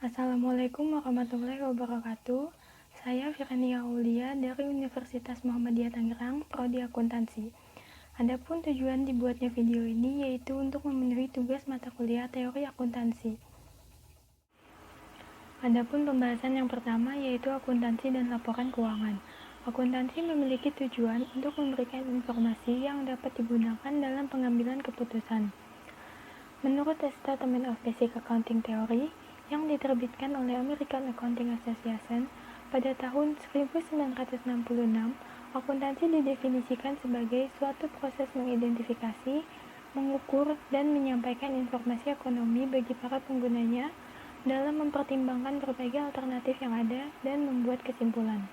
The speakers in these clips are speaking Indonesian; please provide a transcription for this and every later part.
Assalamualaikum warahmatullahi wabarakatuh. Saya Firania Aulia dari Universitas Muhammadiyah Tangerang, Prodi Akuntansi. Adapun tujuan dibuatnya video ini yaitu untuk memenuhi tugas mata kuliah teori akuntansi. Adapun pembahasan yang pertama yaitu akuntansi dan laporan keuangan. Akuntansi memiliki tujuan untuk memberikan informasi yang dapat digunakan dalam pengambilan keputusan. Menurut Statement of Basic Accounting Theory yang diterbitkan oleh American Accounting Association pada tahun 1966, akuntansi didefinisikan sebagai suatu proses mengidentifikasi, mengukur, dan menyampaikan informasi ekonomi bagi para penggunanya dalam mempertimbangkan berbagai alternatif yang ada dan membuat kesimpulan.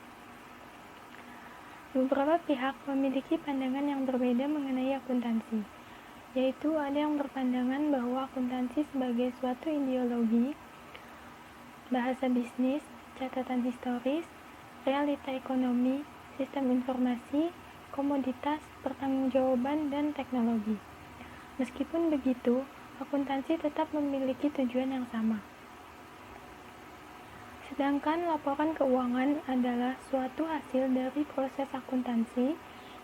Beberapa pihak memiliki pandangan yang berbeda mengenai akuntansi, yaitu ada yang berpandangan bahwa akuntansi sebagai suatu ideologi, bahasa bisnis, catatan historis, realita ekonomi, sistem informasi, komoditas, pertanggungjawaban, dan teknologi. Meskipun begitu, akuntansi tetap memiliki tujuan yang sama. Sedangkan laporan keuangan adalah suatu hasil dari proses akuntansi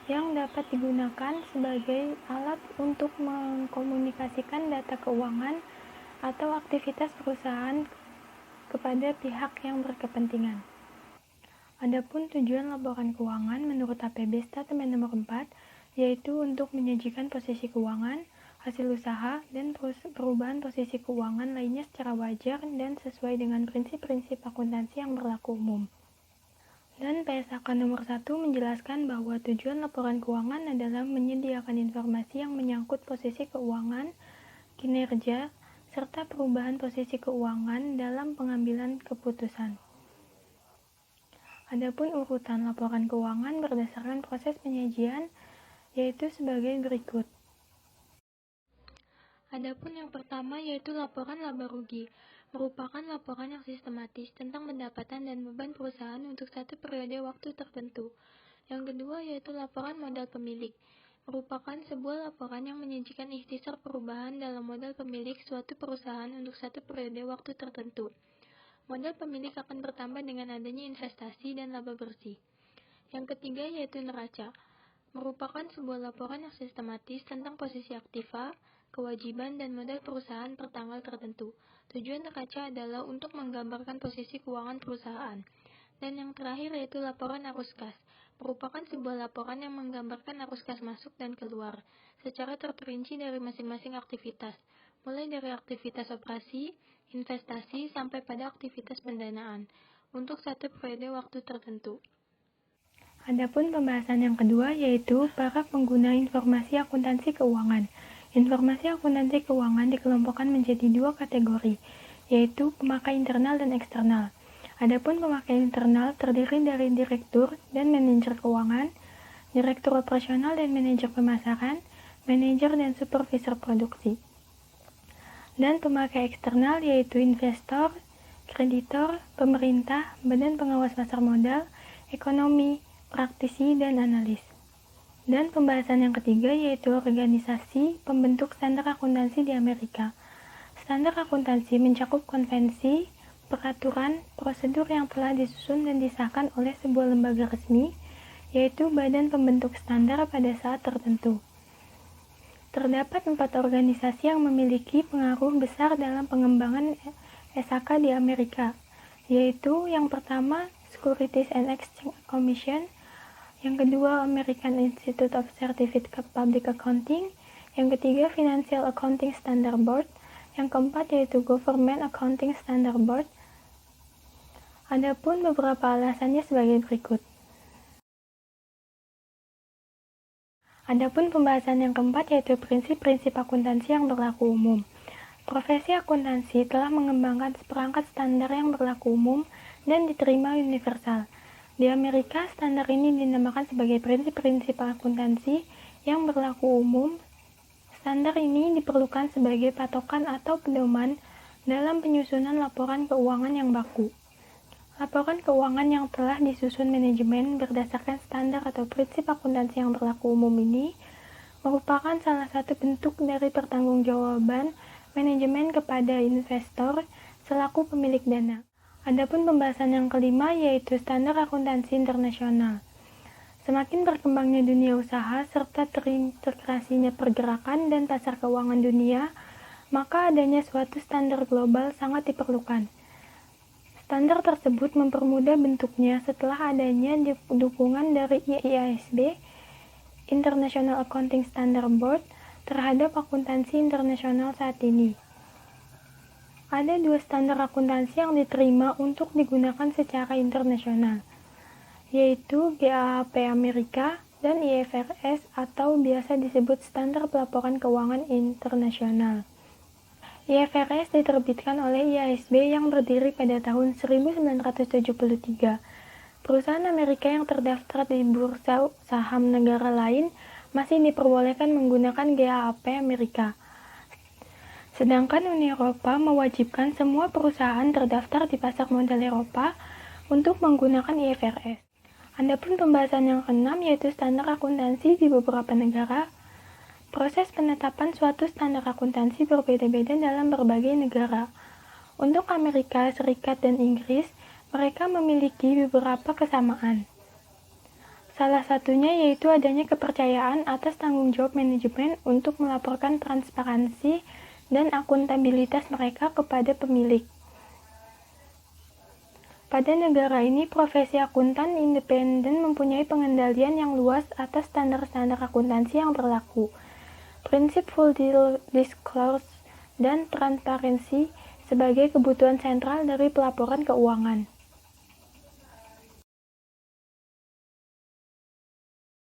yang dapat digunakan sebagai alat untuk mengkomunikasikan data keuangan atau aktivitas perusahaan kepada pihak yang berkepentingan. Adapun tujuan laporan keuangan menurut APB Statement nomor 4 yaitu untuk menyajikan posisi keuangan, hasil usaha, dan perubahan posisi keuangan lainnya secara wajar dan sesuai dengan prinsip-prinsip akuntansi yang berlaku umum. Dan PSAK nomor 1 menjelaskan bahwa tujuan laporan keuangan adalah menyediakan informasi yang menyangkut posisi keuangan, kinerja, serta perubahan posisi keuangan dalam pengambilan keputusan. Adapun urutan laporan keuangan berdasarkan proses penyajian yaitu sebagai berikut. Adapun yang pertama yaitu laporan laba rugi, merupakan laporan yang sistematis tentang pendapatan dan beban perusahaan untuk satu periode waktu tertentu. Yang kedua yaitu laporan modal pemilik, merupakan sebuah laporan yang menyajikan ikhtisar perubahan dalam modal pemilik suatu perusahaan untuk satu periode waktu tertentu. Modal pemilik akan bertambah dengan adanya investasi dan laba bersih. Yang ketiga yaitu neraca, merupakan sebuah laporan yang sistematis tentang posisi aktiva, kewajiban, dan modal perusahaan per tanggal tertentu. Tujuan neraca adalah untuk menggambarkan posisi keuangan perusahaan. Dan yang terakhir yaitu laporan arus kas, merupakan sebuah laporan yang menggambarkan arus kas masuk dan keluar, secara terperinci dari masing-masing aktivitas, mulai dari aktivitas operasi, investasi, sampai pada aktivitas pendanaan, untuk satu periode waktu tertentu. Adapun pembahasan yang kedua yaitu para pengguna informasi akuntansi keuangan. Informasi akuntansi keuangan dikelompokkan menjadi dua kategori, yaitu pemakai internal dan eksternal. Adapun pemakai internal terdiri dari direktur dan manajer keuangan, direktur operasional dan manajer pemasaran, manajer dan supervisor produksi. Dan pemakai eksternal yaitu investor, kreditor, pemerintah, badan pengawas pasar modal, ekonomi, praktisi, dan analis. Dan pembahasan yang ketiga yaitu organisasi pembentuk standar akuntansi di Amerika. Standar akuntansi mencakup konvensi, peraturan, prosedur yang telah disusun dan disahkan oleh sebuah lembaga resmi, yaitu badan pembentuk standar pada saat tertentu. Terdapat 4 organisasi yang memiliki pengaruh besar dalam pengembangan SAK di Amerika, yaitu yang pertama Securities and Exchange Commission, yang kedua American Institute of Certificate Public Accounting, yang ketiga Financial Accounting Standard Board, yang keempat yaitu Government Accounting Standard Board. Adapun beberapa alasannya sebagai berikut. Adapun pembahasan yang keempat yaitu prinsip-prinsip akuntansi yang berlaku umum. Profesi akuntansi telah mengembangkan seperangkat standar yang berlaku umum dan diterima universal. Di Amerika, standar ini dinamakan sebagai prinsip-prinsip akuntansi yang berlaku umum. Standar ini diperlukan sebagai patokan atau pedoman dalam penyusunan laporan keuangan yang baku. Laporan keuangan yang telah disusun manajemen berdasarkan standar atau prinsip akuntansi yang berlaku umum ini merupakan salah satu bentuk dari pertanggungjawaban manajemen kepada investor selaku pemilik dana. Adapun pembahasan yang kelima yaitu standar akuntansi internasional. Semakin berkembangnya dunia usaha serta terintegrasinya pergerakan dan pasar keuangan dunia, maka adanya suatu standar global sangat diperlukan. Standar tersebut mempermudah bentuknya setelah adanya dukungan dari IASB, International Accounting Standard Board, terhadap akuntansi internasional saat ini. Ada dua standar akuntansi yang diterima untuk digunakan secara internasional, yaitu GAAP Amerika dan IFRS atau biasa disebut Standar Pelaporan Keuangan Internasional. IFRS diterbitkan oleh IASB yang berdiri pada tahun 1973. Perusahaan Amerika yang terdaftar di bursa saham negara lain masih diperbolehkan menggunakan GAAP Amerika. Sedangkan Uni Eropa mewajibkan semua perusahaan terdaftar di pasar modal Eropa untuk menggunakan IFRS. Adapun pembahasan yang keenam yaitu standar akuntansi di beberapa negara. Proses penetapan suatu standar akuntansi berbeda-beda dalam berbagai negara. Untuk Amerika Serikat dan Inggris, mereka memiliki beberapa kesamaan. Salah satunya yaitu adanya kepercayaan atas tanggung jawab manajemen untuk melaporkan transparansi dan akuntabilitas mereka kepada pemilik. Pada negara ini, profesi akuntan independen mempunyai pengendalian yang luas atas standar-standar akuntansi yang berlaku. Prinsip full disclosure dan transparansi sebagai kebutuhan sentral dari pelaporan keuangan.